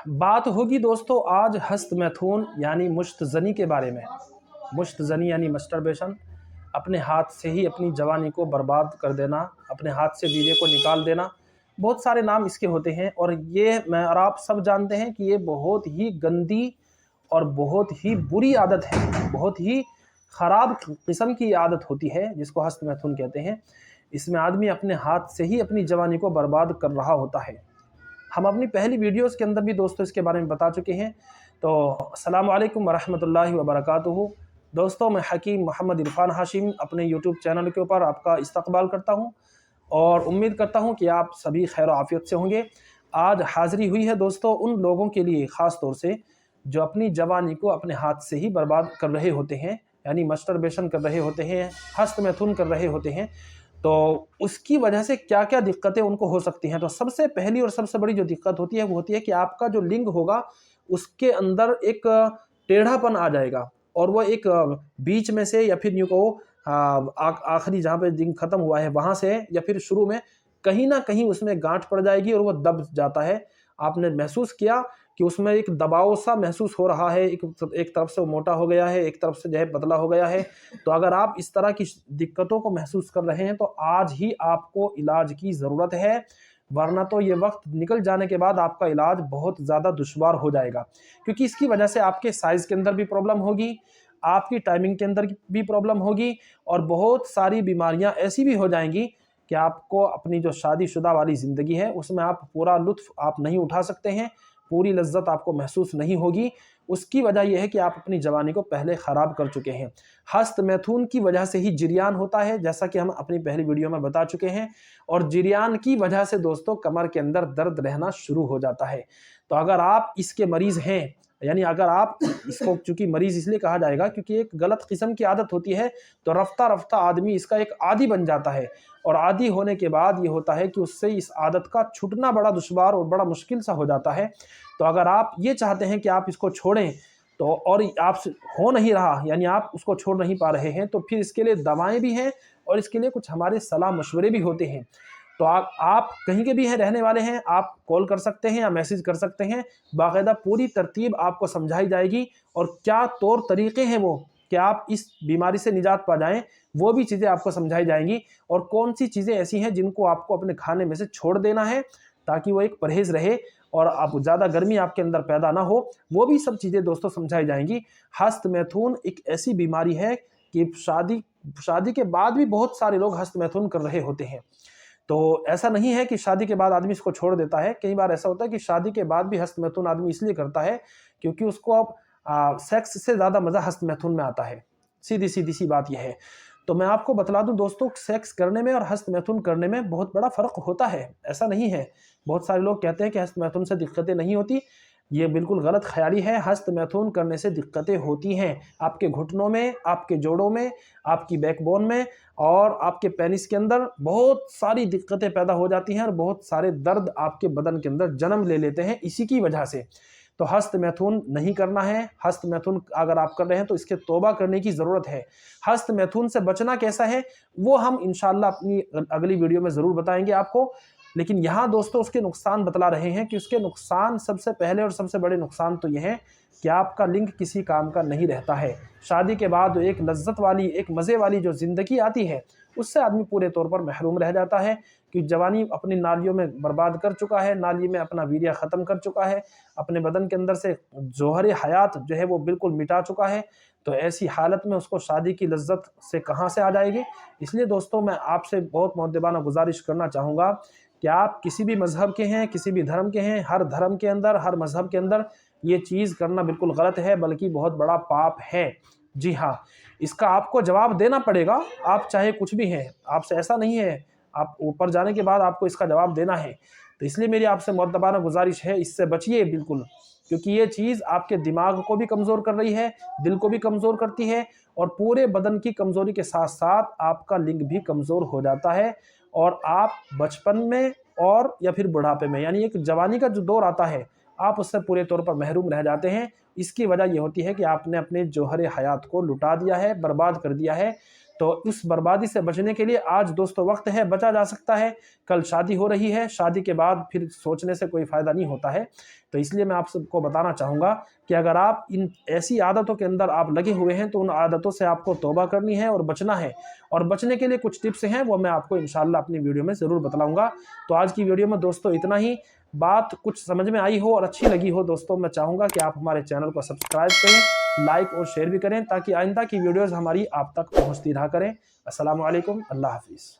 बात होगी दोस्तों आज हस्त मैथुन यानी मुश्तज़नी के बारे में। मुश्तज़नी यानी मस्टरबेशन, अपने हाथ से ही अपनी जवानी को बर्बाद कर देना, अपने हाथ से वीर्य को निकाल देना। बहुत सारे नाम इसके होते हैं और ये मैं और आप सब जानते हैं कि ये बहुत ही गंदी और बहुत ही बुरी आदत है, बहुत ही ख़राब किस्म की आदत होती है जिसको हस्त मैथुन कहते हैं। इसमें आदमी अपने हाथ से ही अपनी जवानी को बर्बाद कर रहा होता है। हम अपनी पहली वीडियोस के अंदर भी दोस्तों इसके बारे में बता चुके हैं। तो अस्सलाम वालेकुम वरहमतुल्लाहि वबरकातुहू। दोस्तों मैं हकीम मोहम्मद इरफान हाशिम अपने यूट्यूब चैनल के ऊपर आपका इस्तकबाल करता हूं और उम्मीद करता हूं कि आप सभी खैर आफियत से होंगे। आज हाज़िरी हुई है दोस्तों उन लोगों के लिए ख़ास तौर से जो अपनी जवानी को अपने हाथ से ही बर्बाद कर रहे होते हैं, यानी मस्टरबेशन कर रहे होते हैं, हस्त मैथुन कर रहे होते हैं। तो उसकी वजह से क्या क्या दिक्कतें उनको हो सकती हैं। तो सबसे पहली और सबसे बड़ी जो दिक्कत होती है वो होती है कि आपका जो लिंग होगा उसके अंदर एक टेढ़ापन आ जाएगा और वो एक बीच में से या फिर यूँ कहो आखिरी जहाँ पे लिंग खत्म हुआ है वहाँ से या फिर शुरू में कहीं ना कहीं उसमें गांठ पड़ जाएगी और वो दब जाता है। आपने महसूस किया कि उसमें एक दबाव सा महसूस हो रहा है, एक तरफ से वो मोटा हो गया है, एक तरफ से जो है पतला हो गया है। तो अगर आप इस तरह की दिक्कतों को महसूस कर रहे हैं तो आज ही आपको इलाज की ज़रूरत है, वरना तो ये वक्त निकल जाने के बाद आपका इलाज बहुत ज़्यादा दुश्वार हो जाएगा। क्योंकि इसकी वजह से आपके साइज़ के अंदर भी प्रॉब्लम होगी, आपकी टाइमिंग के अंदर भी प्रॉब्लम होगी और बहुत सारी बीमारियां ऐसी भी हो जाएंगी कि आपको अपनी जो शादीशुदा वाली ज़िंदगी है उसमें आप पूरा लुत्फ़ आप नहीं उठा सकते हैं, पूरी लज्जत आपको महसूस नहीं होगी। उसकी वजह यह है कि आप अपनी जवानी को पहले ख़राब कर चुके हैं। हस्त मैथुन की वजह से ही जिरियान होता है, जैसा कि हम अपनी पहली वीडियो में बता चुके हैं, और जिरियान की वजह से दोस्तों कमर के अंदर दर्द रहना शुरू हो जाता है। तो अगर आप इसके मरीज़ हैं, यानी अगर आप इसको, चूंकि मरीज़ इसलिए कहा जाएगा क्योंकि एक गलत किस्म की आदत होती है, तो रफ्ता रफ्ता आदमी इसका एक आदी बन जाता है और आदी होने के बाद ये होता है कि उससे इस आदत का छूटना बड़ा दुश्वार और बड़ा मुश्किल सा हो जाता है। तो अगर आप ये चाहते हैं कि आप इसको छोड़ें तो और आप हो नहीं रहा, यानी आप उसको छोड़ नहीं पा रहे हैं, तो फिर इसके लिए दवाएं भी हैं और इसके लिए कुछ हमारे सलाह मशवरे भी होते हैं। तो आप कहीं के भी हैं, रहने वाले हैं, आप कॉल कर सकते हैं या मैसेज कर सकते हैं। बाकायदा पूरी तरतीब आपको समझाई जाएगी और क्या तौर तरीके हैं वो कि आप इस बीमारी से निजात पा जाएं, वो भी चीज़ें आपको समझाई जाएंगी। और कौन सी चीज़ें ऐसी हैं जिनको आपको अपने खाने में से छोड़ देना है ताकि वो एक परहेज़ रहे और आप ज़्यादा गर्मी आपके अंदर पैदा ना हो, वो भी सब चीज़ें दोस्तों समझाई जाएंगी। हस्त मैथुन एक ऐसी बीमारी है कि शादी के बाद भी बहुत सारे लोग हस्त मैथुन कर रहे होते हैं। तो ऐसा नहीं है कि शादी के बाद आदमी इसको छोड़ देता है। कई बार ऐसा होता है कि शादी के बाद भी हस्त मैथुन आदमी इसलिए करता है क्योंकि उसको अब सेक्स से ज़्यादा मज़ा हस्त मैथुन में आता है। सीधी सीधी सी बात यह है। तो मैं आपको बतला दूं दोस्तों, सेक्स करने में और हस्त मैथुन करने में बहुत बड़ा फ़र्क होता है, ऐसा नहीं है। बहुत सारे लोग कहते हैं कि हस्त मैथुन से दिक्कतें नहीं होती, ये बिल्कुल गलत ख्याली है। हस्त मैथुन करने से दिक्कतें होती हैं, आपके घुटनों में, आपके जोड़ों में, आपकी बैकबोन में और आपके पेनिस के अंदर बहुत सारी दिक्कतें पैदा हो जाती हैं और बहुत सारे दर्द आपके बदन के अंदर जन्म ले लेते हैं इसी की वजह से। तो हस्त मैथुन नहीं करना है। हस्त मैथुन अगर आप कर रहे हैं तो इसके तौबा करने की ज़रूरत है। हस्त मैथुन से बचना कैसा है वो हम इंशाल्लाह अपनी अगली वीडियो में ज़रूर बताएंगे आपको। लेकिन यहाँ दोस्तों उसके नुकसान बतला रहे हैं कि उसके नुकसान, सबसे पहले और सबसे बड़े नुकसान तो यह है कि आपका लिंग किसी काम का नहीं रहता है। शादी के बाद एक लज्जत वाली, एक मज़े वाली जो ज़िंदगी आती है उससे आदमी पूरे तौर पर महरूम रह जाता है कि जवानी अपनी नालियों में बर्बाद कर चुका है, नाली में अपना वीर्य ख़त्म कर चुका है, अपने बदन के अंदर से जौहर हयात जो है वो बिल्कुल मिटा चुका है। तो ऐसी हालत में उसको शादी की लज्जत से कहाँ से आ जाएगी। इसलिए दोस्तों मैं आपसे बहुत मुअद्दबाना गुजारिश करना चाहूँगा कि आप किसी भी मज़हब के हैं, किसी भी धर्म के हैं, हर धर्म के अंदर, हर मज़हब के अंदर ये चीज़ करना बिल्कुल गलत है, बल्कि बहुत बड़ा पाप है। जी हाँ, इसका आपको जवाब देना पड़ेगा, आप चाहे कुछ भी हैं। आपसे ऐसा नहीं है, आप ऊपर जाने के बाद आपको इसका जवाब देना है। तो इसलिए मेरी आपसे मुअद्दबाना गुजारिश है, इससे बचिए बिल्कुल, क्योंकि ये चीज़ आपके दिमाग को भी कमज़ोर कर रही है, दिल को भी कमज़ोर करती है और पूरे बदन की कमज़ोरी के साथ साथ आपका लिंग भी कमज़ोर हो जाता है और आप बचपन में और या फिर बुढ़ापे में, यानी एक जवानी का जो दौर आता है, आप उससे पूरे तौर पर महरूम रह जाते हैं। इसकी वजह यह होती है कि आपने अपने जौहर हयात को लुटा दिया है, बर्बाद कर दिया है। तो उस बर्बादी से बचने के लिए आज दोस्तों वक्त है, बचा जा सकता है। कल शादी हो रही है, शादी के बाद फिर सोचने से कोई फ़ायदा नहीं होता है। तो इसलिए मैं आप सबको बताना चाहूँगा कि अगर आप इन ऐसी आदतों के अंदर आप लगे हुए हैं तो उन आदतों से आपको तौबा करनी है और बचना है। और बचने के लिए कुछ टिप्स हैं, वो मैं आपको इंशाअल्लाह अपनी वीडियो में ज़रूर बतलाऊँगा। तो आज की वीडियो में दोस्तों इतना ही। बात कुछ समझ में आई हो और अच्छी लगी हो दोस्तों, मैं चाहूँगा कि आप हमारे चैनल को सब्सक्राइब करें, लाइक और शेयर भी करें, ताकि आइंदा की वीडियोज़ हमारी आप तक पहुँचती रहा करें। अस्सलामु अलैकुम, अल्लाह हाफ़िज़।